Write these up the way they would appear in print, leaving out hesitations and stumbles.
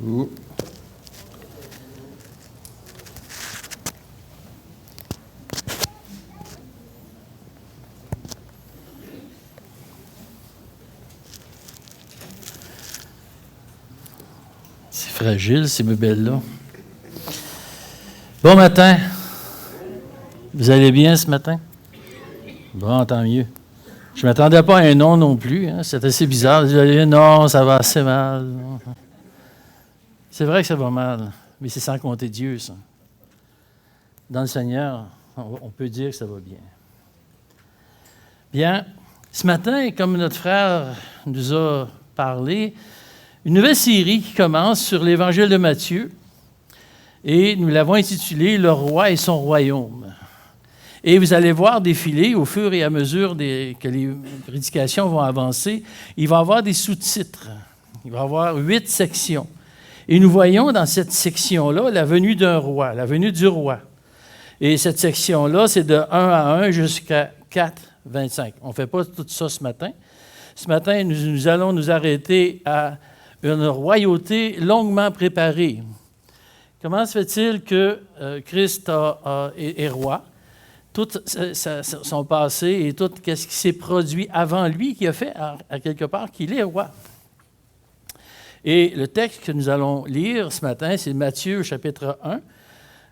Ouh. C'est fragile, ces meubles-là. Bon matin. Vous allez bien ce matin? Bon, tant mieux. Je ne m'attendais pas à un non non plus. Hein. C'est assez bizarre. Vous allez dire, non, ça va assez mal. C'est vrai que ça va mal, mais c'est sans compter Dieu, ça. Dans le Seigneur, on peut dire que ça va bien. Bien, ce matin, comme notre frère nous a parlé, une nouvelle série qui commence sur l'Évangile de Matthieu, et nous l'avons intitulée « Le roi et son royaume ». Et vous allez voir défiler au fur et à mesure que les prédications vont avancer, il va y avoir des sous-titres. Il va y avoir 8 sections. Et nous voyons dans cette section-là la venue d'un roi, la venue du roi. Et cette section-là, c'est de 1 à 1 jusqu'à 4, 25. On ne fait pas tout ça ce matin. Ce matin, nous allons nous arrêter à une royauté longuement préparée. Comment se fait-il que Christ est roi? Tout son passé et tout ce qui s'est produit avant lui qui a fait, à quelque part, qu'il est roi. Et le texte que nous allons lire ce matin, c'est Matthieu, chapitre 1,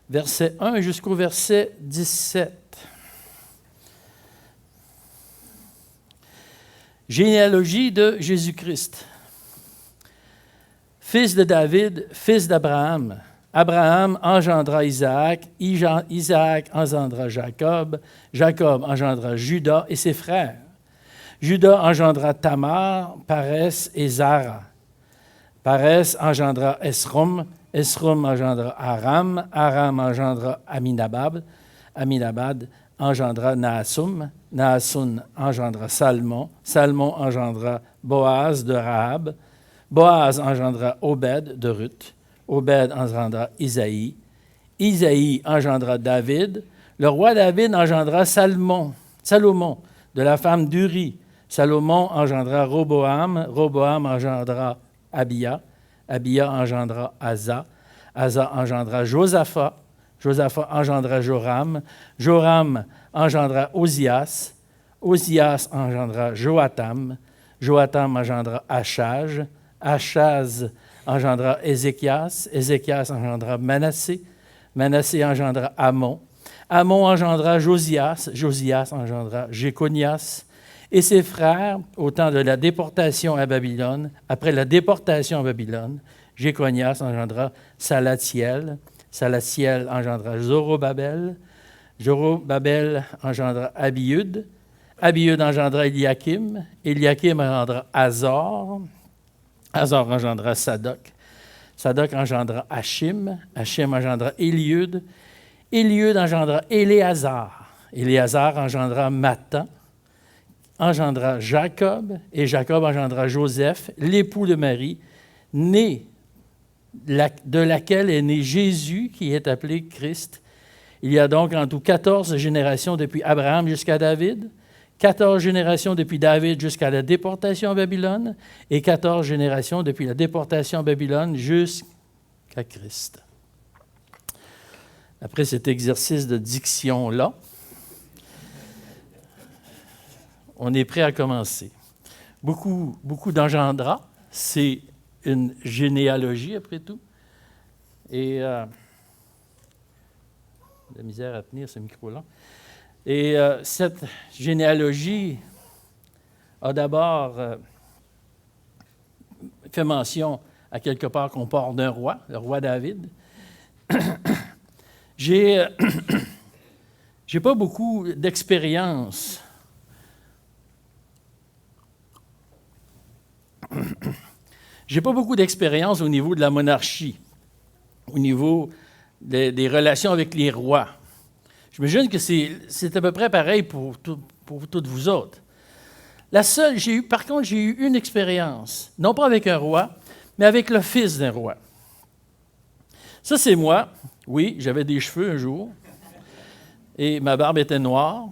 verset 1 jusqu'au verset 17. Généalogie de Jésus-Christ. Fils de David, fils d'Abraham. Abraham engendra Isaac, Isaac engendra Jacob, Jacob engendra Judas et ses frères. Judas engendra Tamar, Parès et Zara. Parès engendra Esrom, Esrom engendra Aram, Aram engendra Aminadab, Aminadab engendra Naasum, Naasum engendra Salmon, Salmon engendra Boaz de Rahab, Boaz engendra Obed de Ruth, Obed engendra Isaïe, Isaïe engendra David, le roi David engendra Salomon, de la femme d'Uri, Salomon engendra Roboam, Roboam engendra Abia, Abia engendra Asa, Asa engendra Josaphat, Josaphat engendra Joram, Joram engendra Osias, Osias engendra Joatam, Joatam engendra Achaz, Achaz engendra Ézéchias, Ézéchias engendra Manassé, Manassé engendra Amon, Amon engendra Josias, Josias engendra Jéconias, et ses frères, au temps de la déportation à Babylone, après la déportation à Babylone, Jéconias engendra Salatiel, Salatiel engendra Zorobabel, Zorobabel engendra Abiud, Abiud engendra Eliakim, Eliakim engendra Azor, Azor engendra Sadoc, Sadoc engendra Hachim, Hachim engendra Éliud, Éliud engendra Éléazar, Éléazar engendra Mattan, engendra Jacob, et Jacob engendra Joseph, l'époux de Marie, né de laquelle est né Jésus, qui est appelé Christ. Il y a donc en tout 14 générations depuis Abraham jusqu'à David, 14 générations depuis David jusqu'à la déportation à Babylone, et 14 générations depuis la déportation à Babylone jusqu'à Christ. Après cet exercice de diction-là, on est prêt à commencer. Beaucoup d'engendra, c'est une généalogie après tout. Et la misère à tenir ce micro-là. Et cette généalogie a d'abord fait mention à quelque part qu'on part d'un roi, le roi David. J'ai pas beaucoup d'expérience. J'ai pas beaucoup d'expérience au niveau de la monarchie, au niveau des relations avec les rois. J'imagine que c'est à peu près pareil pour toutes vous autres. Par contre, j'ai eu une expérience, non pas avec un roi, mais avec le fils d'un roi. Ça, c'est moi. Oui, j'avais des cheveux un jour, et ma barbe était noire.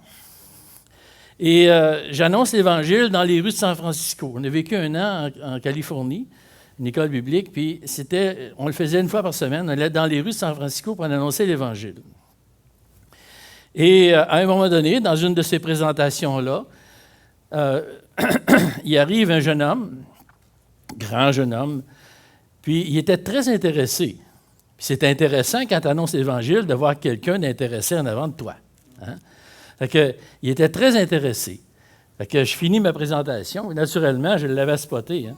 Et j'annonce l'Évangile dans les rues de San Francisco. On a vécu 1 an en Californie. une école biblique, puis on le faisait une fois par semaine. On allait dans les rues de San Francisco pour en annoncer l'Évangile. Et à un moment donné, dans une de ces présentations-là, il arrive un jeune homme, grand jeune homme, puis il était très intéressé. Puis c'est intéressant quand tu annonces l'Évangile de voir quelqu'un d'intéressé en avant de toi. Hein? Fait que, il était très intéressé. Fait que je finis ma présentation. Naturellement, je l'avais spoté. Hein?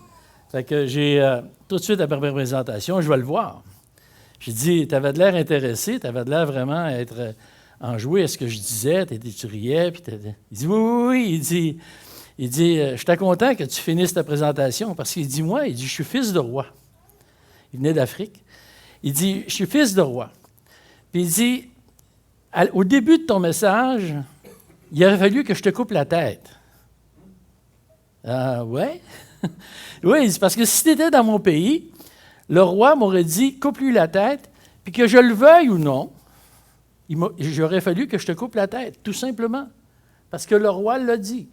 Fait que j'ai tout de suite après ma présentation, je vais le voir. J'ai dit, tu avais de l'air intéressé, tu avais de l'air vraiment à être enjoué à ce que je disais, tu riais. Puis il dit, oui. Il dit, je suis content que tu finisses ta présentation parce qu'il dit, moi, je suis fils de roi. Il venait d'Afrique. Il dit, je suis fils de roi. Puis il dit, au début de ton message, il aurait fallu que je te coupe la tête. Ah, ouais? Oui, c'est parce que si tu étais dans mon pays, le roi m'aurait dit, coupe-lui la tête, puis que je le veuille ou non, j'aurais fallu que je te coupe la tête, tout simplement. Parce que le roi l'a dit.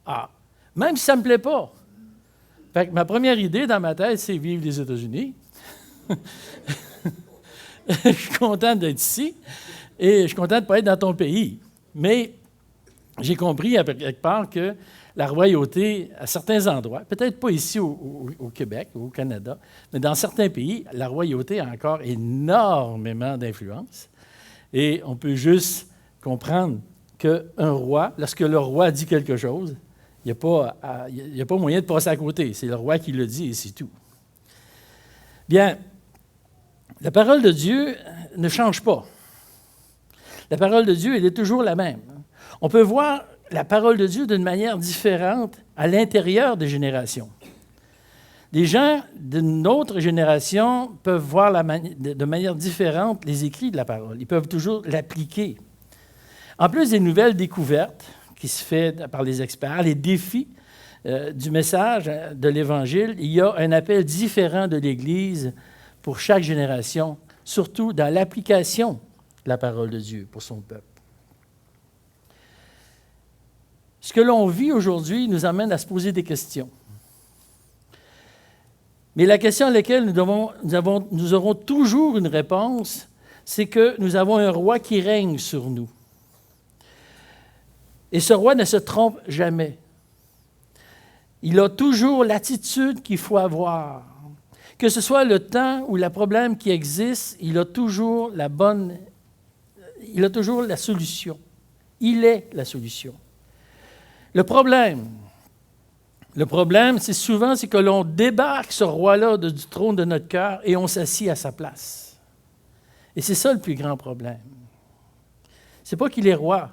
Ah, même si ça ne me plaît pas. Fait que ma première idée dans ma tête, c'est vivre les États-Unis. Je suis content d'être ici et je suis content de ne pas être dans ton pays. Mais j'ai compris à quelque part que la royauté, à certains endroits, peut-être pas ici au Québec ou au Canada, mais dans certains pays, la royauté a encore énormément d'influence. Et on peut juste comprendre qu'un roi, lorsque le roi dit quelque chose, il n'y a pas moyen de passer à côté. C'est le roi qui le dit et c'est tout. Bien, la parole de Dieu ne change pas. La parole de Dieu, elle est toujours la même. On peut voir la parole de Dieu d'une manière différente à l'intérieur des générations. Les gens d'une autre génération peuvent voir de manière différente les écrits de la parole. Ils peuvent toujours l'appliquer. En plus des nouvelles découvertes qui se font par les experts, les défis du message de l'Évangile, il y a un appel différent de l'Église pour chaque génération, surtout dans l'application de la parole de Dieu pour son peuple. Ce que l'on vit aujourd'hui nous amène à se poser des questions. Mais la question à laquelle nous aurons toujours une réponse, c'est que nous avons un roi qui règne sur nous. Et ce roi ne se trompe jamais. Il a toujours l'attitude qu'il faut avoir. Que ce soit le temps ou le problème qui existe, il a toujours la solution. Il est la solution. Le problème, c'est souvent que l'on débarque ce roi-là du trône de notre cœur et on s'assied à sa place. Et c'est ça le plus grand problème. C'est pas qu'il est roi.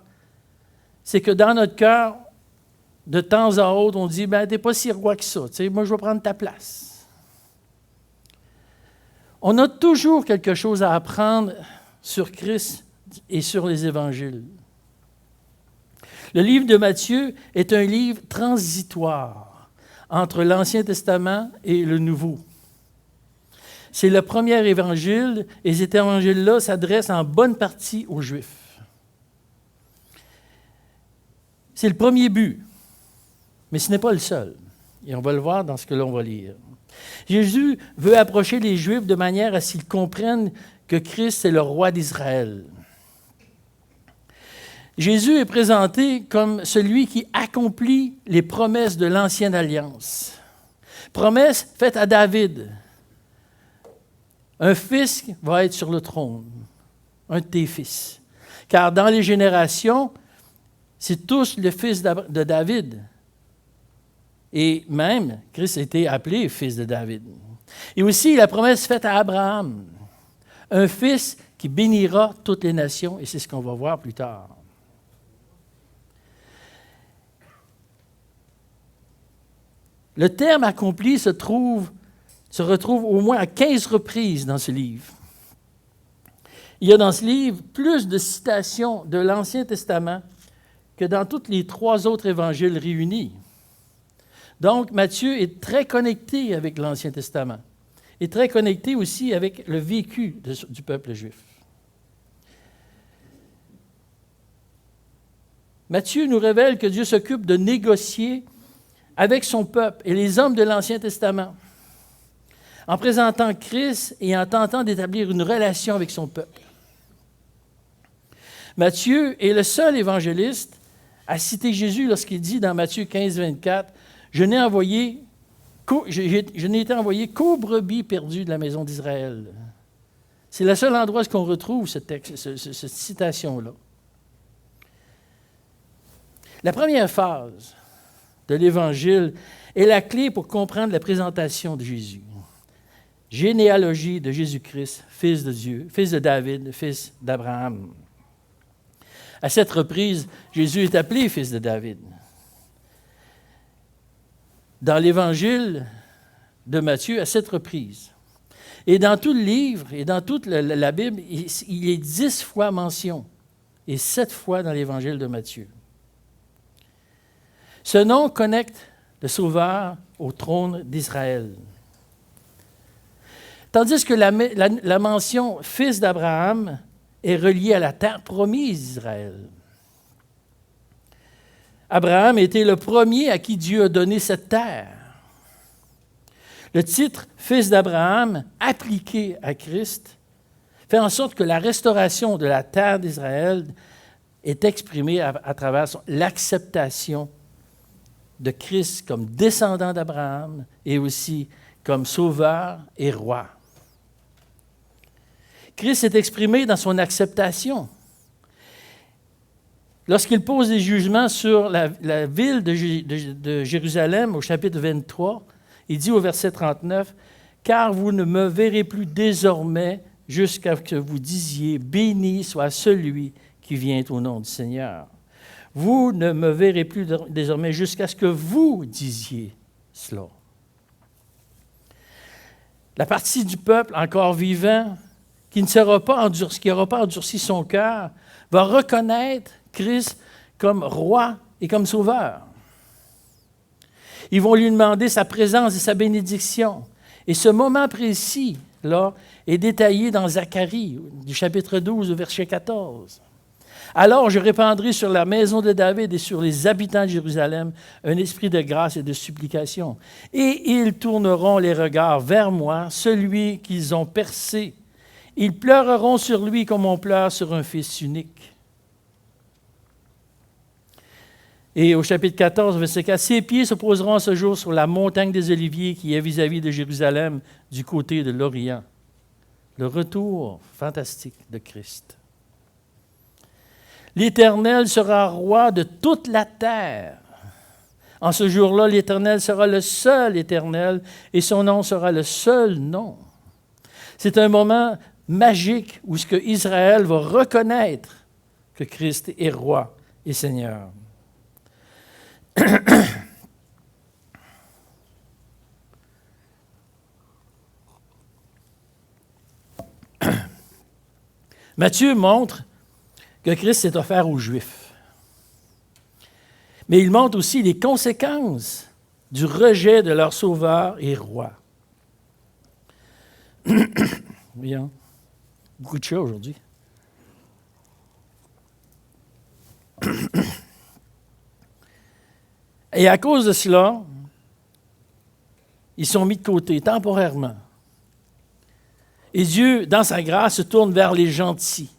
C'est que dans notre cœur, de temps à autre, on dit, t'es pas si roi que ça. Moi, je vais prendre ta place. On a toujours quelque chose à apprendre sur Christ et sur les évangiles. Le livre de Matthieu est un livre transitoire entre l'Ancien Testament et le Nouveau. C'est le premier évangile, et cet évangile-là s'adresse en bonne partie aux Juifs. C'est le premier but, mais ce n'est pas le seul. Et on va le voir dans ce que l'on va lire. Jésus veut approcher les Juifs de manière à ce qu'ils comprennent que Christ est le roi d'Israël. Jésus est présenté comme celui qui accomplit les promesses de l'Ancienne Alliance. Promesses faites à David. Un fils va être sur le trône, un de tes fils. Car dans les générations, c'est tous le fils de David. Et même, Christ a été appelé fils de David. Et aussi la promesse faite à Abraham, un fils qui bénira toutes les nations, et c'est ce qu'on va voir plus tard. Le terme accompli se retrouve au moins à 15 reprises dans ce livre. Il y a dans ce livre plus de citations de l'Ancien Testament que dans tous les 3 autres évangiles réunis. Donc, Matthieu est très connecté avec l'Ancien Testament et très connecté aussi avec le vécu du peuple juif. Matthieu nous révèle que Dieu s'occupe de négocier avec son peuple et les hommes de l'Ancien Testament. en présentant Christ et en tentant d'établir une relation avec son peuple. Matthieu est le seul évangéliste à citer Jésus lorsqu'il dit dans Matthieu 15, 24, « Je n'ai été envoyé qu'aux brebis perdues de la maison d'Israël. » C'est le seul endroit où on retrouve cette citation-là. La première phase de l'Évangile est la clé pour comprendre la présentation de Jésus. Généalogie de Jésus-Christ, fils de Dieu, fils de David, fils d'Abraham. À cette reprise, Jésus est appelé fils de David. Dans l'Évangile de Matthieu, à cette reprise. Et dans tout le livre, et dans toute la Bible, il est 10 fois mention, et 7 fois dans l'Évangile de Matthieu. Ce nom connecte le Sauveur au trône d'Israël. Tandis que la mention « fils d'Abraham » est reliée à la terre promise d'Israël. Abraham était le premier à qui Dieu a donné cette terre. Le titre « fils d'Abraham » appliqué à Christ fait en sorte que la restauration de la terre d'Israël est exprimée à travers l'acceptation de Christ comme descendant d'Abraham et aussi comme sauveur et roi. Christ est exprimé dans son acceptation. Lorsqu'il pose des jugements sur la ville de Jérusalem au chapitre 23, il dit au verset 39, « Car vous ne me verrez plus désormais jusqu'à ce que vous disiez, béni soit celui qui vient au nom du Seigneur. » Vous ne me verrez plus désormais jusqu'à ce que vous disiez cela. La partie du peuple encore vivant, qui n'aura pas endurci son cœur, va reconnaître Christ comme roi et comme sauveur. Ils vont lui demander sa présence et sa bénédiction. Et ce moment précis-là est détaillé dans Zacharie, du chapitre 12, verset 14. « Alors je répandrai sur la maison de David et sur les habitants de Jérusalem un esprit de grâce et de supplication. Et ils tourneront les regards vers moi, celui qu'ils ont percé. Ils pleureront sur lui comme on pleure sur un fils unique. » Et au chapitre 14, verset 4, « Ses pieds se poseront ce jour sur la montagne des Oliviers qui est vis-à-vis de Jérusalem, du côté de l'Orient. » Le retour fantastique de Christ. « L'Éternel sera roi de toute la terre. En ce jour-là, l'Éternel sera le seul Éternel et son nom sera le seul nom. » C'est un moment magique où ce que Israël va reconnaître que Christ est roi et Seigneur. Matthieu montre que Christ s'est offert aux Juifs. Mais il montre aussi les conséquences du rejet de leur sauveur et roi. Bien. Beaucoup de chats aujourd'hui. Et à cause de cela, ils sont mis de côté temporairement. Et Dieu, dans sa grâce, se tourne vers les gentils,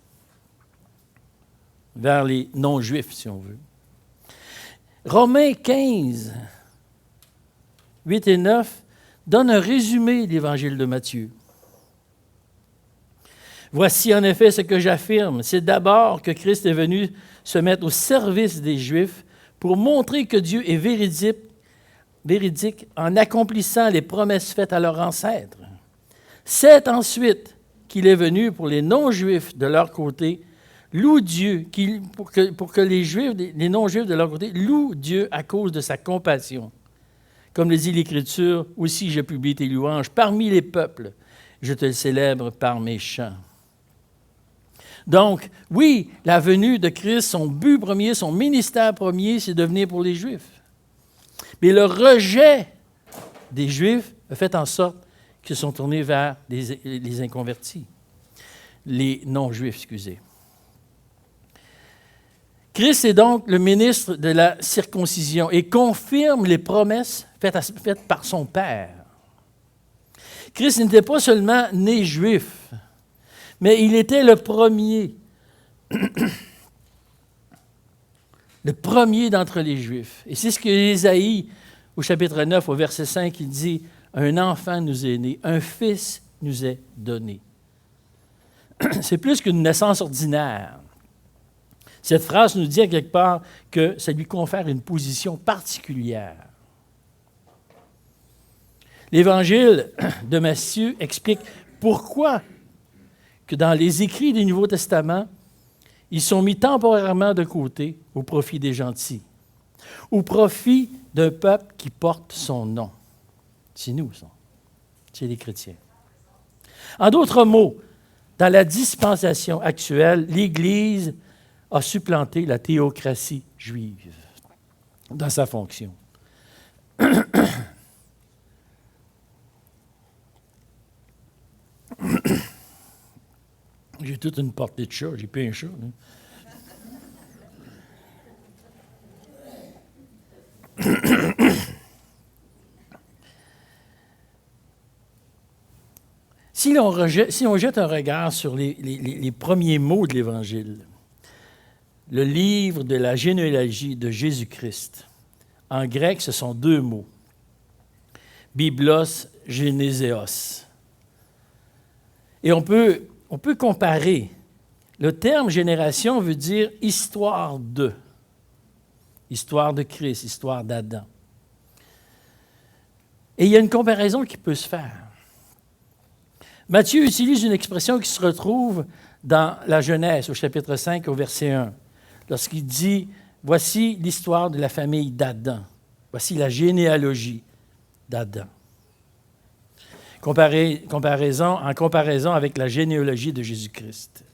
vers les non-juifs, si on veut. Romains 15, 8 et 9, donne un résumé de l'Évangile de Matthieu. « Voici en effet ce que j'affirme, c'est d'abord que Christ est venu se mettre au service des Juifs pour montrer que Dieu est véridique en accomplissant les promesses faites à leurs ancêtres. C'est ensuite qu'il est venu pour les non-juifs de leur côté, loue Dieu, pour que les non-juifs de leur côté louent Dieu à cause de sa compassion. Comme le dit l'Écriture, aussi je publie tes louanges parmi les peuples, je te le célèbre par mes chants. » Donc, oui, la venue de Christ, son but premier, son ministère premier, c'est de venir pour les Juifs. Mais le rejet des Juifs a fait en sorte qu'ils sont tournés vers les inconvertis, les non-Juifs, excusez. Christ est donc le ministre de la circoncision et confirme les promesses faites par son Père. Christ n'était pas seulement né juif, mais il était le premier. Le premier d'entre les Juifs. Et c'est ce que Ésaïe, au chapitre 9, au verset 5, il dit, « Un enfant nous est né, un fils nous est donné. » C'est plus qu'une naissance ordinaire. Cette phrase nous dit à quelque part que ça lui confère une position particulière. L'Évangile de Matthieu explique pourquoi que dans les écrits du Nouveau Testament, ils sont mis temporairement de côté au profit des gentils, au profit d'un peuple qui porte son nom. C'est nous, ça. C'est les chrétiens. En d'autres mots, dans la dispensation actuelle, l'Église a supplanté la théocratie juive dans sa fonction. J'ai toute une portée de chat, j'ai plus un chat. Hein. Si on jette un regard sur les premiers mots de l'Évangile, le livre de la généalogie de Jésus-Christ, en grec, ce sont deux mots. Biblos, généséos. Et on peut comparer. Le terme génération veut dire histoire de. Histoire de Christ, histoire d'Adam. Et il y a une comparaison qui peut se faire. Matthieu utilise une expression qui se retrouve dans la Genèse, au chapitre 5, au verset 1, lorsqu'il dit « Voici l'histoire de la famille d'Adam. Voici la généalogie d'Adam. » En comparaison avec la généalogie de Jésus-Christ.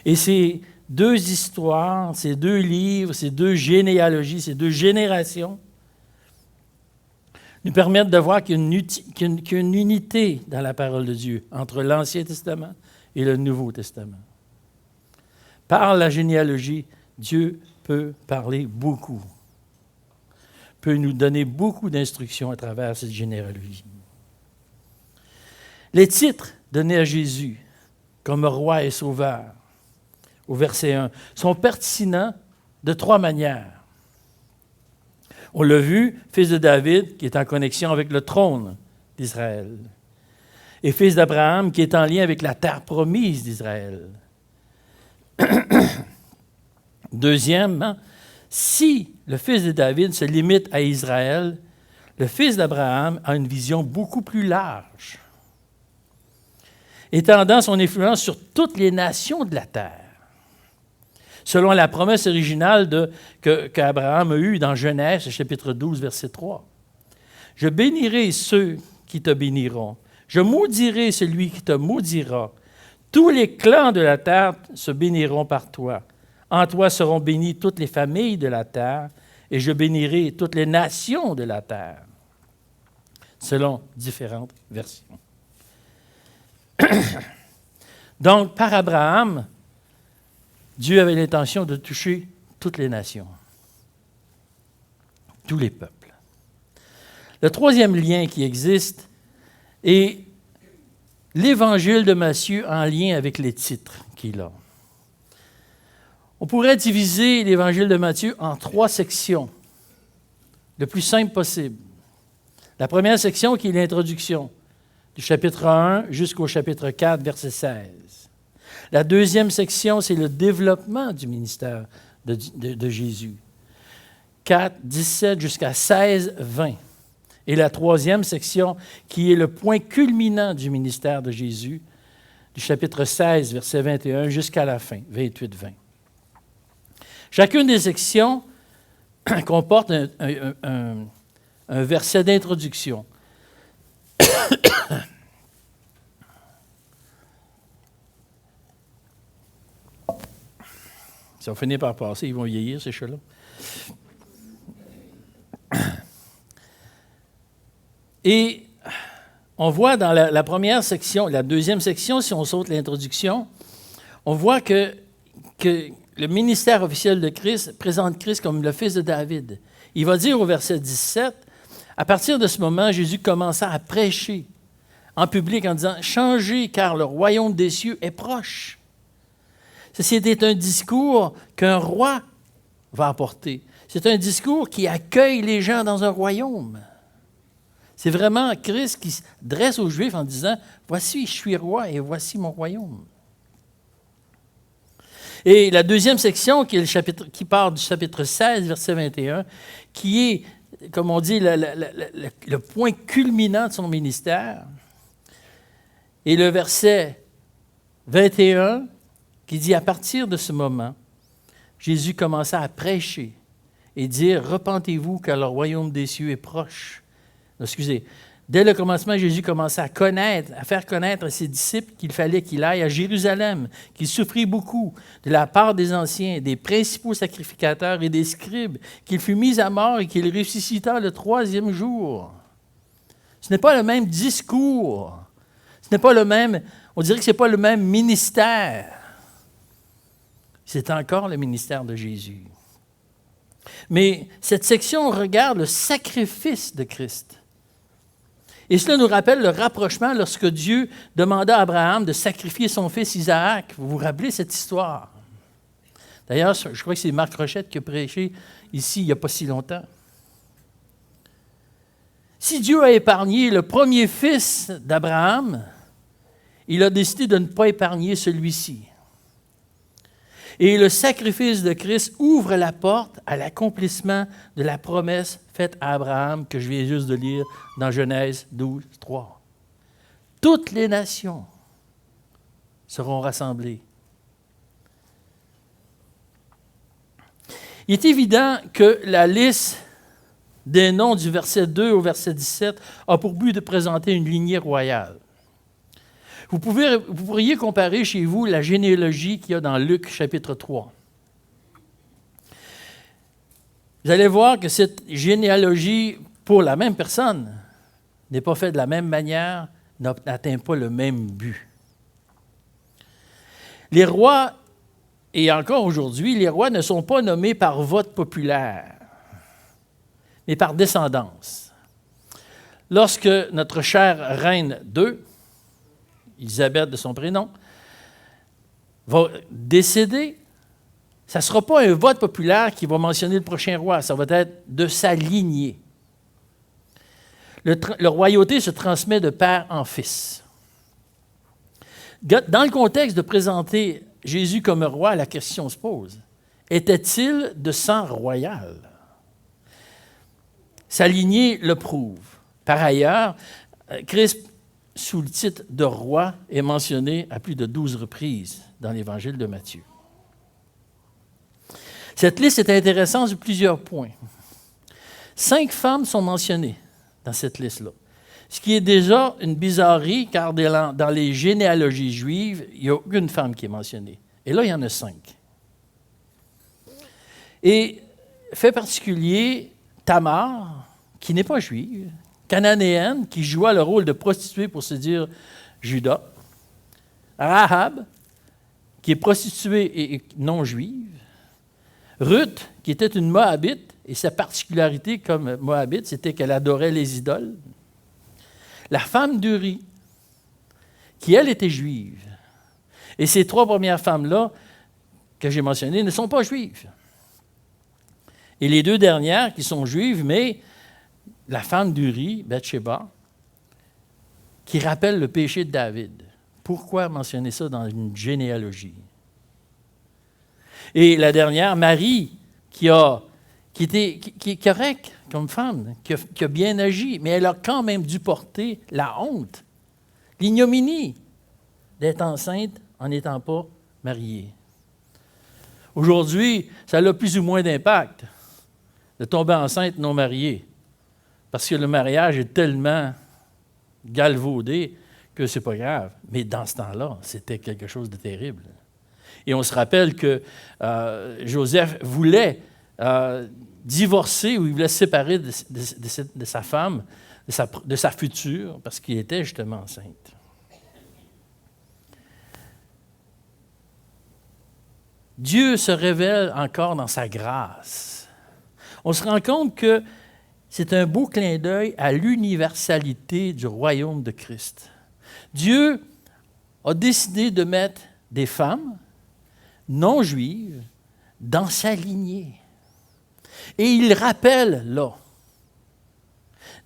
Et ces deux histoires, ces deux livres, ces deux généalogies, ces deux générations nous permettent de voir qu'il y a une unité dans la parole de Dieu entre l'Ancien Testament et le Nouveau Testament. Par la généalogie, Dieu peut parler beaucoup, peut nous donner beaucoup d'instructions à travers cette généalogie. Les titres donnés à Jésus comme roi et sauveur, au verset 1, sont pertinents de trois manières. On l'a vu, fils de David, qui est en connexion avec le trône d'Israël, et fils d'Abraham, qui est en lien avec la terre promise d'Israël. Deuxièmement, si le fils de David se limite à Israël, le fils d'Abraham a une vision beaucoup plus large, étendant son influence sur toutes les nations de la terre, selon la promesse originale qu'Abraham a eue dans Genèse, chapitre 12, verset 3. « Je bénirai ceux qui te béniront. Je maudirai celui qui te maudira. Tous les clans de la terre se béniront par toi. En toi seront bénies toutes les familles de la terre, et je bénirai toutes les nations de la terre. » Selon différentes versions. Donc, par Abraham, Dieu avait l'intention de toucher toutes les nations, tous les peuples. Le troisième lien qui existe est l'Évangile de Matthieu en lien avec les titres qu'il a. On pourrait diviser l'Évangile de Matthieu en trois sections, le plus simple possible. La première section qui est l'introduction, du chapitre 1 jusqu'au chapitre 4, verset 16. La deuxième section, c'est le développement du ministère de Jésus. 4, 17 jusqu'à 16, 20. Et la troisième section, qui est le point culminant du ministère de Jésus, du chapitre 16, verset 21 jusqu'à la fin, 28, 20. Chacune des sections comporte un verset d'introduction. Ça va finir par passer, ils vont vieillir, ces chats-là. Et on voit dans la première section, la deuxième section, si on saute l'introduction, on voit que le ministère officiel de Christ présente Christ comme le fils de David. Il va dire au verset 17, à partir de ce moment, Jésus commença à prêcher en public en disant « Changez, car le royaume des cieux est proche ». Ceci était un discours qu'un roi va apporter. C'est un discours qui accueille les gens dans un royaume. C'est vraiment Christ qui se dresse aux Juifs en disant « Voici, je suis roi et voici mon royaume ». Et la deuxième section, qui part du chapitre 16, verset 21, qui est, comme on dit, le point culminant de son ministère, et le verset 21, qui dit « À partir de ce moment, Jésus commença à prêcher et dire « Repentez-vous, car le royaume des cieux est proche. » Excusez. Dès le commencement, Jésus commençait à faire connaître à ses disciples qu'il fallait qu'il aille à Jérusalem, qu'il souffrit beaucoup de la part des anciens, des principaux sacrificateurs et des scribes, qu'il fut mis à mort et qu'il ressuscita le troisième jour. Ce n'est pas le même discours. Ce n'est pas le même, on dirait que ce n'est pas le même ministère. C'est encore le ministère de Jésus. Mais cette section regarde le sacrifice de Christ. Et cela nous rappelle le rapprochement lorsque Dieu demanda à Abraham de sacrifier son fils Isaac. Vous vous rappelez cette histoire? D'ailleurs, je crois que c'est Marc Rochette qui a prêché ici il n'y a pas si longtemps. Si Dieu a épargné le premier fils d'Abraham, il a décidé de ne pas épargner celui-ci. Et le sacrifice de Christ ouvre la porte à l'accomplissement de la promesse faite à Abraham, que je viens juste de lire dans Genèse 12, 3. Toutes les nations seront rassemblées. Il est évident que la liste des noms du verset 2 au verset 17 a pour but de présenter une lignée royale. Vous pourriez comparer chez vous la généalogie qu'il y a dans Luc chapitre 3. Vous allez voir que cette généalogie, pour la même personne, n'est pas faite de la même manière, n'atteint pas le même but. Les rois, et encore aujourd'hui, les rois ne sont pas nommés par vote populaire, mais par descendance. Lorsque notre chère reine 2, Élisabeth de son prénom, va décéder, ça ne sera pas un vote populaire qui va mentionner le prochain roi, ça va être de sa lignée. La royauté se transmet de père en fils. Dans le contexte de présenter Jésus comme roi, la question se pose. Était-il de sang royal? Sa lignée le prouve. Par ailleurs, Christ, sous le titre de roi, est mentionné à plus de 12 reprises dans l'Évangile de Matthieu. Cette liste est intéressante sur plusieurs points. 5 femmes sont mentionnées dans cette liste-là, ce qui est déjà une bizarrerie, car dans les généalogies juives, il n'y a aucune femme qui est mentionnée. Et là, il y en a 5. Et, fait particulier, Tamar, qui n'est pas juive, cananéenne, qui joua le rôle de prostituée pour séduire Judas, Rahab, qui est prostituée et non juive, Ruth, qui était une Moabite, et sa particularité comme Moabite, c'était qu'elle adorait les idoles, la femme d'Uri, qui, elle, était juive. Et ces 3 premières femmes-là, que j'ai mentionnées, ne sont pas juives. Et les 2 dernières, qui sont juives, mais la femme d'Uri, Bathsheba, qui rappelle le péché de David. Pourquoi mentionner ça dans une généalogie? Et la dernière, Marie, qui est correcte comme femme, qui a bien agi, mais elle a quand même dû porter la honte, l'ignominie d'être enceinte en n'étant pas mariée. Aujourd'hui, ça a plus ou moins d'impact de tomber enceinte non mariée, parce que le mariage est tellement galvaudé que c'est pas grave. Mais dans ce temps-là, c'était quelque chose de terrible. Et on se rappelle que Joseph voulait divorcer ou il voulait se séparer de sa femme, de sa future, parce qu'il était justement enceinte. Dieu se révèle encore dans sa grâce. On se rend compte que c'est un beau clin d'œil à l'universalité du royaume de Christ. Dieu a décidé de mettre des femmes non juives dans sa lignée. Et il rappelle là,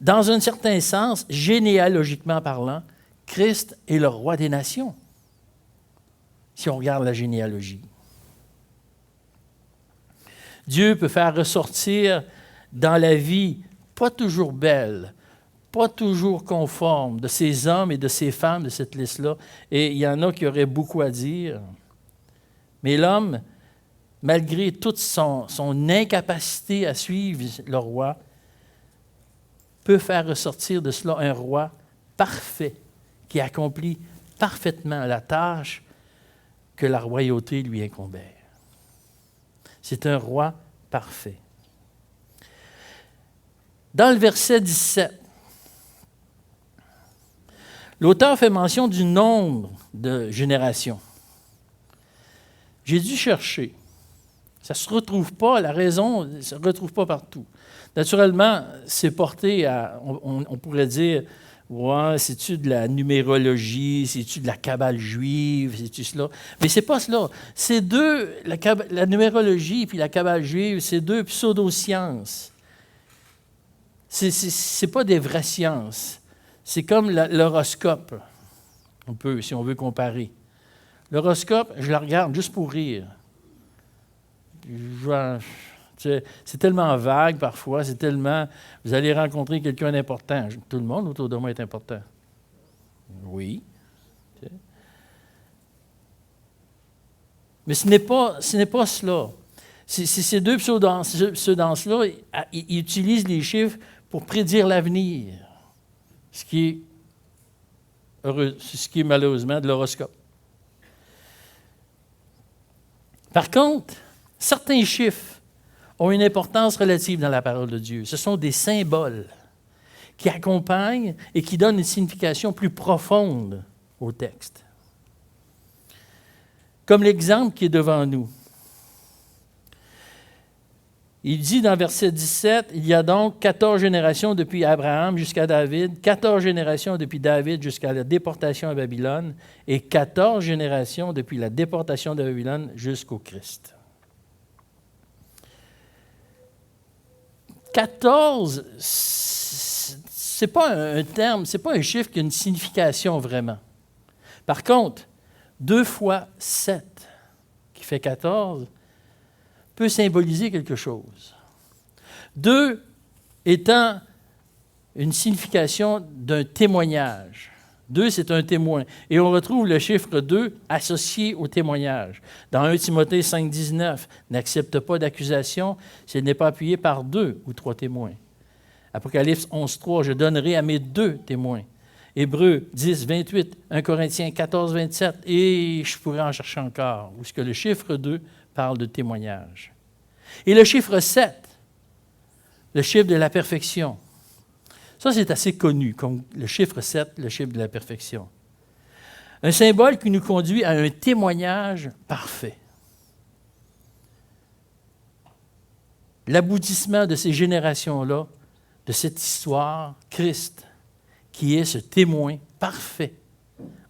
dans un certain sens, généalogiquement parlant, Christ est le roi des nations, si on regarde la généalogie. Dieu peut faire ressortir dans la vie pas toujours belle, pas toujours conforme de ces hommes et de ces femmes de cette liste-là, et il y en a qui auraient beaucoup à dire, mais l'homme, malgré toute son incapacité à suivre le roi, peut faire ressortir de cela un roi parfait, qui accomplit parfaitement la tâche que la royauté lui incombait. C'est un roi parfait. Dans le verset 17, l'auteur fait mention du nombre de générations. J'ai dû chercher. Ça ne se retrouve pas, la raison ne se retrouve pas partout. Naturellement, c'est porté à, on pourrait dire, ouais, c'est-tu de la numérologie, c'est-tu de la cabale juive, c'est-tu cela? Mais ce n'est pas cela. C'est deux, la numérologie et la cabale juive, c'est deux pseudosciences. Ce n'est pas des vraies sciences. C'est comme l'horoscope, si on veut comparer. L'horoscope, je la regarde juste pour rire. C'est tellement vague parfois, c'est tellement... Vous allez rencontrer quelqu'un d'important. Tout le monde autour de moi est important. Oui. Mais ce n'est pas cela. Ces deux pseudances-là, ils utilisent les chiffres pour prédire l'avenir, ce qui est malheureusement de l'horoscope. Par contre, certains chiffres ont une importance relative dans la parole de Dieu. Ce sont des symboles qui accompagnent et qui donnent une signification plus profonde au texte. Comme l'exemple qui est devant nous. Il dit dans verset 17, « Il y a donc 14 générations depuis Abraham jusqu'à David, 14 générations depuis David jusqu'à la déportation à Babylone, et 14 générations depuis la déportation de Babylone jusqu'au Christ. » 14, ce n'est pas un terme, ce n'est pas un chiffre qui a une signification vraiment. Par contre, 2 fois 7, qui fait 14, peut symboliser quelque chose. 2 étant une signification d'un témoignage. 2, c'est un témoin. Et on retrouve le chiffre 2 associé au témoignage. Dans 1 Timothée 5, 19, « N'accepte pas d'accusation si elle n'est pas appuyée par 2 ou 3 témoins. » Apocalypse 11, 3, « Je donnerai à mes 2 témoins. » Hébreux 10, 28, 1 Corinthiens 14, 27, et je pourrais en chercher encore, où est-ce que le chiffre 2 parle de témoignage. Et le chiffre 7, le chiffre de la perfection. Ça, c'est assez connu, comme le chiffre 7, le chiffre de la perfection. Un symbole qui nous conduit à un témoignage parfait. L'aboutissement de ces générations-là, de cette histoire, Christ, qui est ce témoin parfait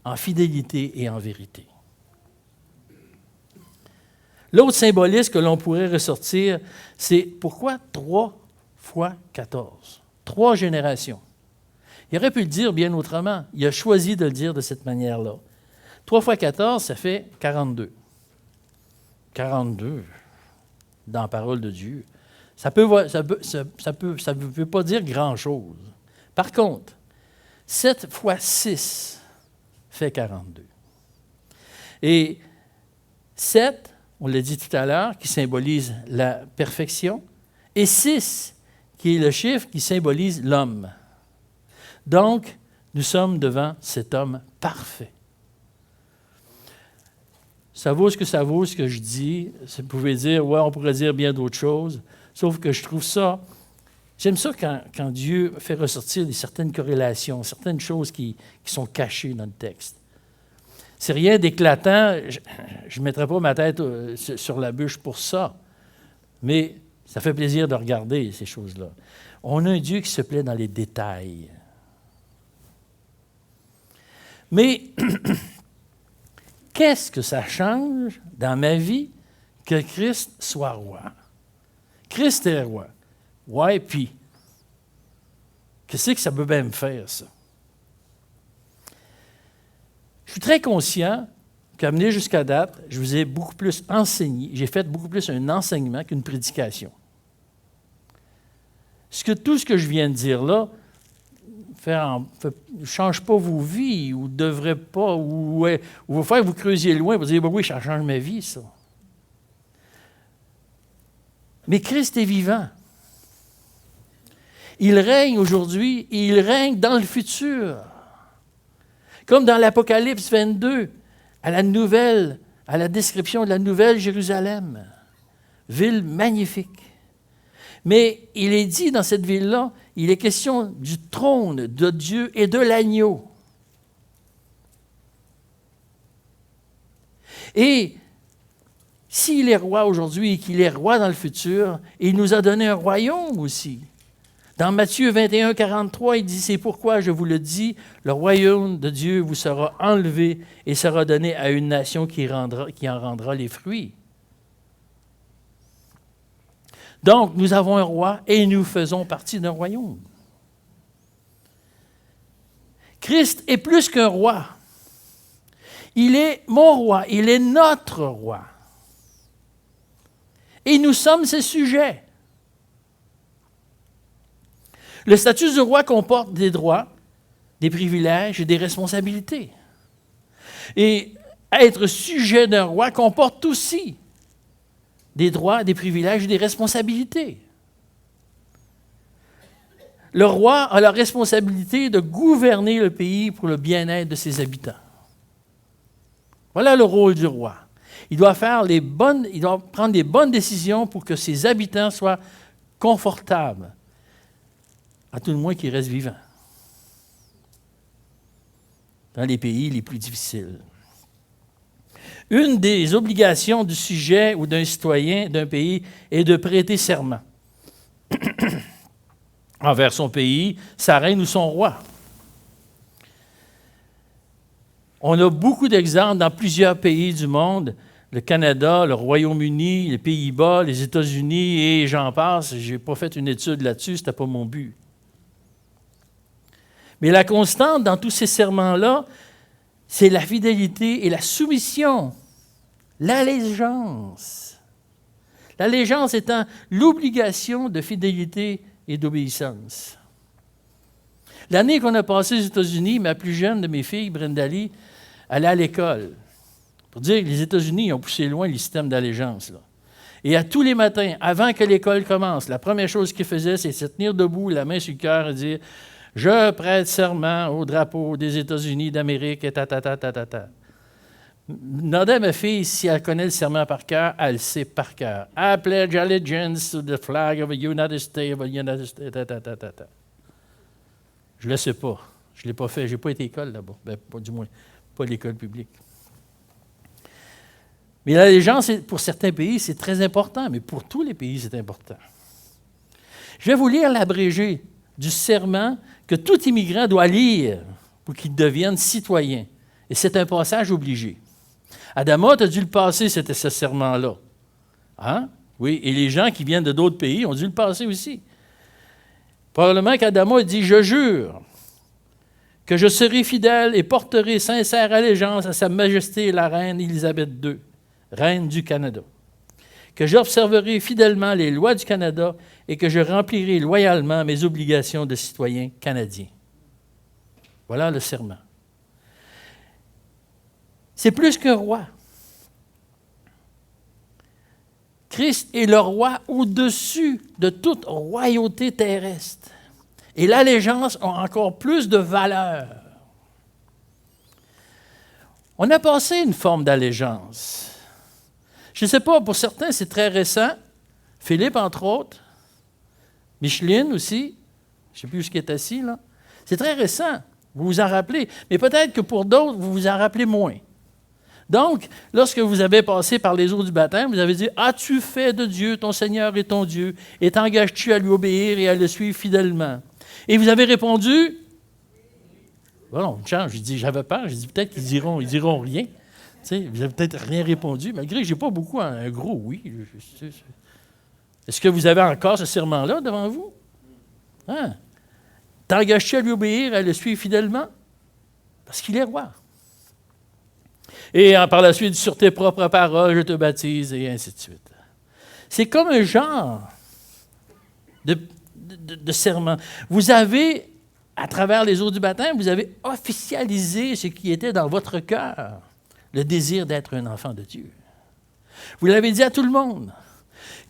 en fidélité et en vérité. L'autre symbolisme que l'on pourrait ressortir, c'est pourquoi 3 fois 14? 3 générations. Il aurait pu le dire bien autrement. Il a choisi de le dire de cette manière-là. 3 fois 14, ça fait 42. 42 dans la parole de Dieu. Ça ne veut pas dire grand-chose. Par contre, 7 fois 6 fait 42. Et 7, on l'a dit tout à l'heure, qui symbolise la perfection, et 6, qui est le chiffre qui symbolise l'homme. Donc, nous sommes devant cet homme parfait. Ça vaut ce que je dis. Vous pouvez dire, ouais, on pourrait dire bien d'autres choses, sauf que je trouve ça, j'aime ça quand Dieu fait ressortir certaines corrélations, certaines choses qui sont cachées dans le texte. C'est rien d'éclatant, je ne mettrai pas ma tête sur la bûche pour ça, mais ça fait plaisir de regarder ces choses-là. On a un Dieu qui se plaît dans les détails. Mais qu'est-ce que ça change dans ma vie que Christ soit roi? Christ est roi. Ouais, puis, qu'est-ce que ça peut bien me faire, ça? Je suis très conscient qu'amené jusqu'à date, je vous ai beaucoup plus enseigné, j'ai fait beaucoup plus un enseignement qu'une prédication. Tout ce que je viens de dire là ne change pas vos vies ou ne devrait pas, ou va faire que vous creusiez loin pour dire, oui, ça change ma vie, ça. Mais Christ est vivant. Il règne aujourd'hui et il règne dans le futur. Comme dans l'Apocalypse 22, à la description de la nouvelle Jérusalem, ville magnifique. Mais il est dit dans cette ville-là, il est question du trône de Dieu et de l'agneau. Et s'il est roi aujourd'hui et qu'il est roi dans le futur, il nous a donné un royaume aussi. Dans Matthieu 21, 43, il dit, « C'est pourquoi je vous le dis, le royaume de Dieu vous sera enlevé et sera donné à une nation qui en rendra les fruits. » Donc, nous avons un roi et nous faisons partie d'un royaume. Christ est plus qu'un roi. Il est mon roi, il est notre roi. Et nous sommes ses sujets. Le statut du roi comporte des droits, des privilèges et des responsabilités. Et être sujet d'un roi comporte aussi des droits, des privilèges et des responsabilités. Le roi a la responsabilité de gouverner le pays pour le bien-être de ses habitants. Voilà le rôle du roi. Il doit prendre les bonnes décisions pour que ses habitants soient confortables, à tout le moins qu'ils restent vivants, dans les pays les plus difficiles. Une des obligations du sujet ou d'un citoyen d'un pays est de prêter serment envers son pays, sa reine ou son roi. On a beaucoup d'exemples dans plusieurs pays du monde, le Canada, le Royaume-Uni, les Pays-Bas, les États-Unis et j'en passe. Je n'ai pas fait une étude là-dessus, ce n'était pas mon but. Mais la constante dans tous ces serments-là, c'est la fidélité et la soumission, l'allégeance. L'allégeance étant l'obligation de fidélité et d'obéissance. L'année qu'on a passée aux États-Unis, ma plus jeune de mes filles, Brenda Lee, allait à l'école. Pour dire que les États-Unis ont poussé loin le système d'allégeance, là. Et à tous les matins, avant que l'école commence, la première chose qu'ils faisaient, c'est se tenir debout, la main sur le cœur et dire « Je prête serment au drapeau des États-Unis d'Amérique, et ta. » Demandez à ma fille si elle connaît le serment par cœur, elle le sait par cœur. « I pledge allegiance to the flag of the United States, ta. » Je ne le sais pas. Je ne l'ai pas fait. Je n'ai pas été à l'école là-bas. Pas, du moins, pas l'école publique. Mais l'allégeance, pour certains pays, c'est très important, mais pour tous les pays, c'est important. Je vais vous lire l'abrégé du serment que tout immigrant doit lire pour qu'il devienne citoyen. Et c'est un passage obligé. Adama, tu as dû le passer, ce serment-là. Hein? Oui, et les gens qui viennent de d'autres pays ont dû le passer aussi. Probablement qu'Adama dit « Je jure que je serai fidèle et porterai sincère allégeance à Sa Majesté la Reine Élisabeth II, Reine du Canada, que j'observerai fidèlement les lois du Canada et que je remplirai loyalement mes obligations de citoyen canadien. » Voilà le serment. C'est plus qu'un roi. Christ est le roi au-dessus de toute royauté terrestre. Et l'allégeance a encore plus de valeur. On a passé une forme d'allégeance. Je ne sais pas, pour certains, c'est très récent. Philippe, entre autres. Micheline aussi. Je ne sais plus où il est assis, là. C'est très récent. Vous vous en rappelez. Mais peut-être que pour d'autres, vous vous en rappelez moins. Donc, lorsque vous avez passé par les eaux du baptême, vous avez dit « As-tu fait de Dieu ton Seigneur et ton Dieu, et t'engages-tu à lui obéir et à le suivre fidèlement? » Et vous avez répondu Bon, une chance. J'ai dit, j'avais peur. J'ai dit, peut-être qu'ils diront rien. Tu sais, vous n'avez peut-être rien répondu, malgré que je n'ai pas beaucoup un gros oui. Est-ce que vous avez encore ce serment-là devant vous? Hein? T'engages-tu à lui obéir, à le suivre fidèlement? Parce qu'il est roi. Et par la suite, sur tes propres paroles, je te baptise, et ainsi de suite. C'est comme un genre de serment. Vous avez, à travers les eaux du baptême, vous avez officialisé ce qui était dans votre cœur, le désir d'être un enfant de Dieu. Vous l'avez dit à tout le monde.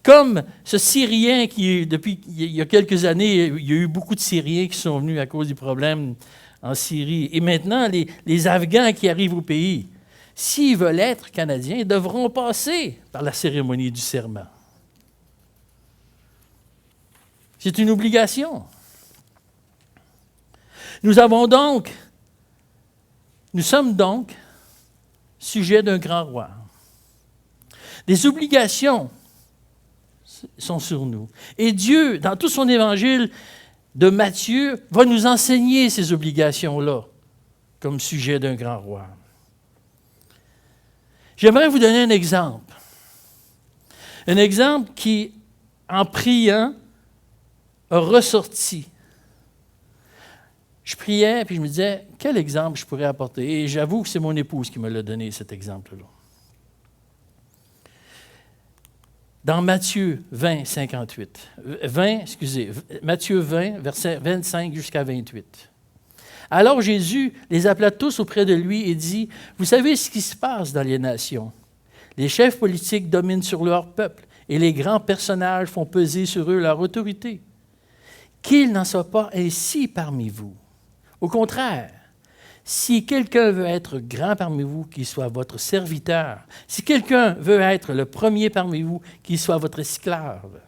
Comme ce Syrien qui, depuis il y a quelques années, il y a eu beaucoup de Syriens qui sont venus à cause du problème en Syrie. Et maintenant, les Afghans qui arrivent au pays, s'ils veulent être Canadiens, ils devront passer par la cérémonie du serment. C'est une obligation. Nous sommes donc sujets d'un grand roi. Des obligations sont sur nous. Et Dieu, dans tout son évangile de Matthieu, va nous enseigner ces obligations-là comme sujet d'un grand roi. J'aimerais vous donner un exemple. Un exemple qui, en priant, a ressorti. Je priais, puis je me disais, quel exemple je pourrais apporter? Et j'avoue que c'est mon épouse qui me l'a donné, cet exemple-là. Dans Matthieu 20, 58. Matthieu 20, versets 25 jusqu'à 28. Alors Jésus les appela tous auprès de lui et dit, « Vous savez ce qui se passe dans les nations. Les chefs politiques dominent sur leur peuple et les grands personnages font peser sur eux leur autorité. Qu'il n'en soit pas ainsi parmi vous. Au contraire, si quelqu'un veut être grand parmi vous, qu'il soit votre serviteur. Si quelqu'un veut être le premier parmi vous, qu'il soit votre esclave.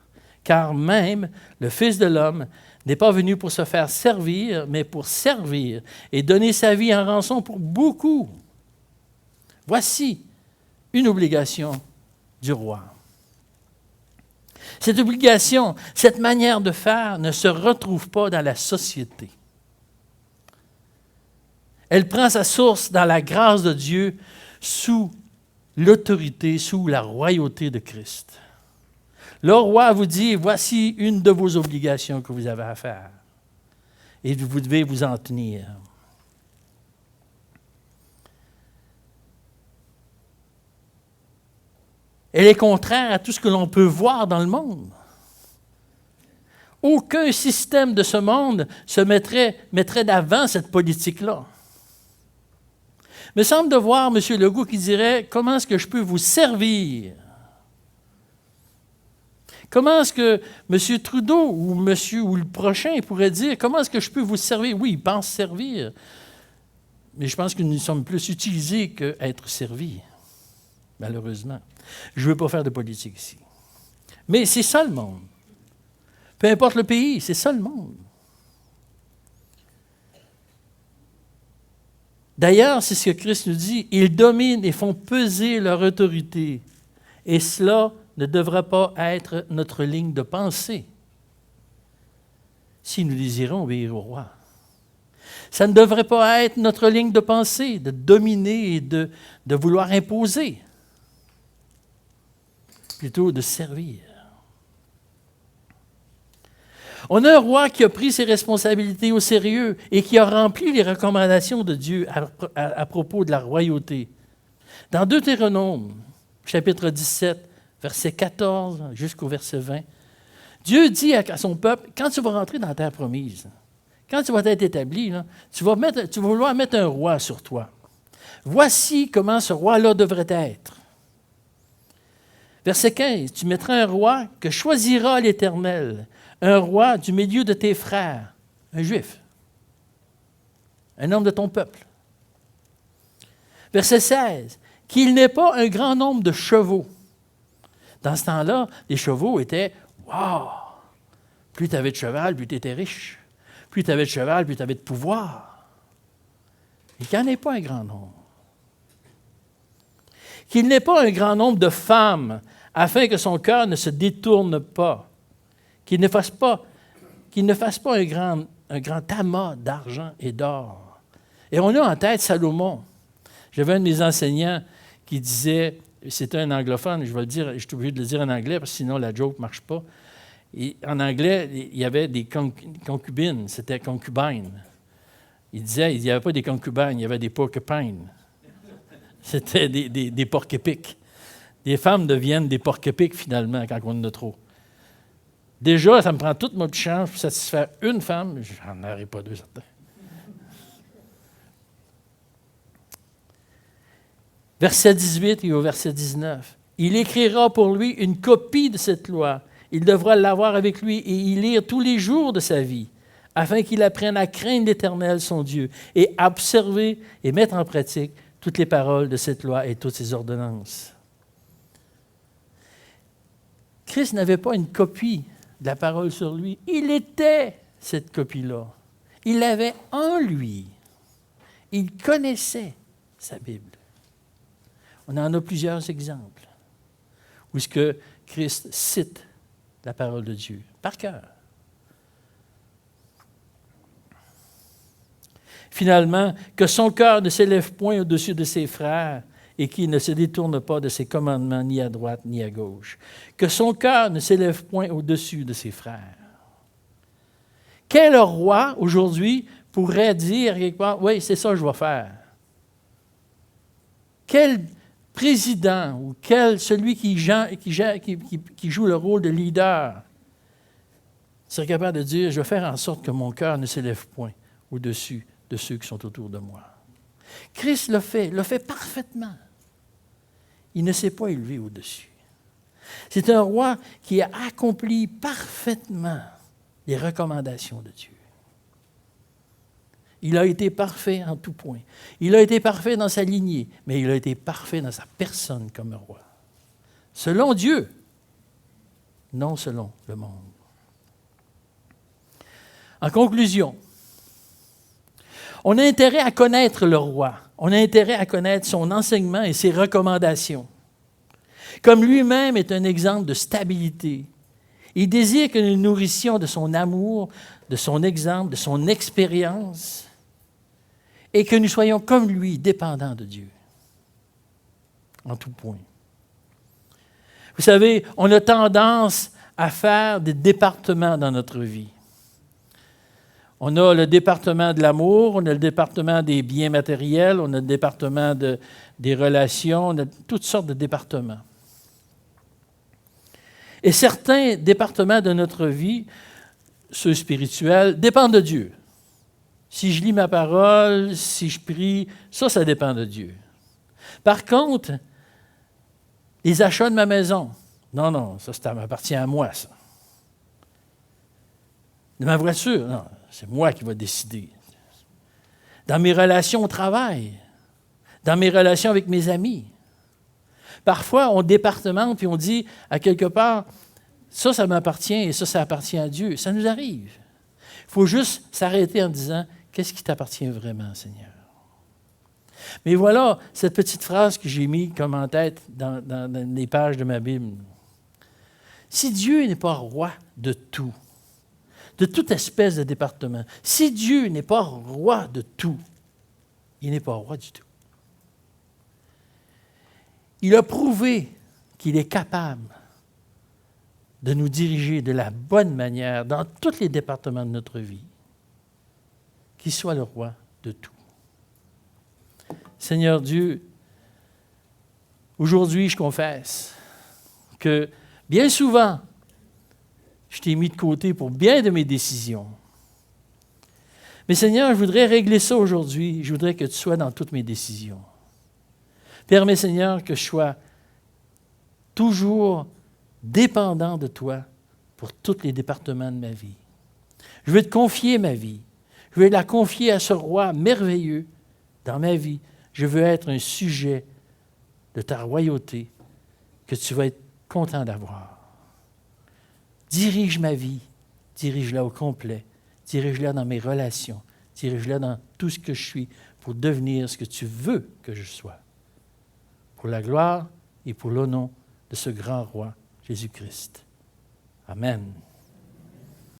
Car même le Fils de l'homme n'est pas venu pour se faire servir, mais pour servir et donner sa vie en rançon pour beaucoup. Voici une obligation du roi. Cette obligation, cette manière de faire ne se retrouve pas dans la société. Elle prend sa source dans la grâce de Dieu sous l'autorité, sous la royauté de Christ. Le roi vous dit, voici une de vos obligations que vous avez à faire. Et vous devez vous en tenir. Elle est contraire à tout ce que l'on peut voir dans le monde. Aucun système de ce monde se mettrait d'avant cette politique-là. Il me semble de voir M. Legault qui dirait « Comment est-ce que je peux vous servir? » Comment est-ce que M. Trudeau ou le prochain pourrait dire « Comment est-ce que je peux vous servir? » Oui, il pense servir, mais je pense que nous sommes plus utilisés qu'être servis, malheureusement. Je ne veux pas faire de politique ici. Mais c'est ça le monde. Peu importe le pays, c'est ça le monde. D'ailleurs, c'est ce que Christ nous dit, ils dominent et font peser leur autorité. Et cela ne devra pas être notre ligne de pensée si nous désirons obéir au roi. Ça ne devrait pas être notre ligne de pensée, de dominer et de vouloir imposer, plutôt de servir. On a un roi qui a pris ses responsabilités au sérieux et qui a rempli les recommandations de Dieu à propos de la royauté. Dans Deutéronome, chapitre 17, verset 14 jusqu'au verset 20, Dieu dit à son peuple, quand tu vas rentrer dans la terre promise, quand tu vas être établi, là, tu vas vouloir mettre un roi sur toi. Voici comment ce roi-là devrait être. Verset 15, tu mettras un roi que choisira l'Éternel, un roi du milieu de tes frères, un juif, un homme de ton peuple. Verset 16, qu'il n'ait pas un grand nombre de chevaux. Dans ce temps-là, les chevaux étaient « wow ». Plus tu avais de cheval, plus tu étais riche. Plus tu avais de cheval, plus tu avais de pouvoir. Et qu'il n'y en ait pas un grand nombre. Qu'il n'ait pas un grand nombre de femmes, afin que son cœur ne se détourne pas. Qu'il ne fasse pas un grand amas d'argent et d'or. Et on a en tête Salomon. J'avais un de mes enseignants qui disait, c'était un anglophone, je vais le dire, je suis obligé de le dire en anglais parce que sinon la joke ne marche pas. Et en anglais, il y avait des concubines, c'était concubines. Il disait, il n'y avait pas des concubines, il y avait des porcupines. C'était des porc-épics. Les femmes deviennent des porc-épics finalement quand on en a trop. Déjà, ça me prend toute ma petite chance pour satisfaire une femme, j'en aurai pas deux certains. Verset 18 et au verset 19. Il écrira pour lui une copie de cette loi. Il devra l'avoir avec lui et y lire tous les jours de sa vie, afin qu'il apprenne à craindre l'Éternel, son Dieu, et à observer et mettre en pratique toutes les paroles de cette loi et toutes ses ordonnances. Christ n'avait pas une copie de la parole sur lui. Il était cette copie-là. Il l'avait en lui. Il connaissait sa Bible. On en a plusieurs exemples où est-ce que Christ cite la parole de Dieu par cœur. Finalement, que son cœur ne s'élève point au-dessus de ses frères et qu'il ne se détourne pas de ses commandements ni à droite ni à gauche. Que son cœur ne s'élève point au-dessus de ses frères. Quel roi, aujourd'hui, pourrait dire quelque part, oui, c'est ça que je vais faire? Quel président ou celui qui joue le rôle de leader serait capable de dire, je vais faire en sorte que mon cœur ne s'élève point au-dessus de ceux qui sont autour de moi. Christ l'a fait parfaitement. Il ne s'est pas élevé au-dessus. C'est un roi qui a accompli parfaitement les recommandations de Dieu. Il a été parfait en tout point. Il a été parfait dans sa lignée, mais il a été parfait dans sa personne comme roi. Selon Dieu, non selon le monde. En conclusion, on a intérêt à connaître le roi. On a intérêt à connaître son enseignement et ses recommandations. Comme lui-même est un exemple de stabilité, il désire que nous nous nourrissions de son amour, de son exemple, de son expérience, et que nous soyons comme lui, dépendants de Dieu, en tout point. Vous savez, on a tendance à faire des départements dans notre vie. On a le département de l'amour, on a le département des biens matériels, on a le département des relations, on a toutes sortes de départements. Et certains départements de notre vie, ceux spirituels, dépendent de Dieu. Si je lis ma parole, si je prie, ça dépend de Dieu. Par contre, les achats de ma maison, non, ça m'appartient à moi, ça. De ma voiture, non, c'est moi qui vais décider. Dans mes relations au travail, dans mes relations avec mes amis. Parfois, on départemente puis on dit à quelque part, ça m'appartient et ça appartient à Dieu. Ça nous arrive. Il faut juste s'arrêter en disant, qu'est-ce qui t'appartient vraiment, Seigneur? Mais voilà cette petite phrase que j'ai mise comme en tête dans les pages de ma Bible. Si Dieu n'est pas roi de tout, de toute espèce de département, si Dieu n'est pas roi de tout, il n'est pas roi du tout. Il a prouvé qu'il est capable de nous diriger de la bonne manière dans tous les départements de notre vie. Qu'il soit le roi de tout. Seigneur Dieu, aujourd'hui, je confesse que bien souvent, je t'ai mis de côté pour bien de mes décisions. Mais Seigneur, je voudrais régler ça aujourd'hui. Je voudrais que tu sois dans toutes mes décisions. Permets, Seigneur, que je sois toujours dépendant de toi pour tous les départements de ma vie. Je veux te confier ma vie. Je veux la confier à ce roi merveilleux dans ma vie. Je veux être un sujet de ta royauté que tu vas être content d'avoir. Dirige ma vie, dirige-la au complet, dirige-la dans mes relations, dirige-la dans tout ce que je suis pour devenir ce que tu veux que je sois. Pour la gloire et pour l'honneur de ce grand roi, Jésus-Christ. Amen.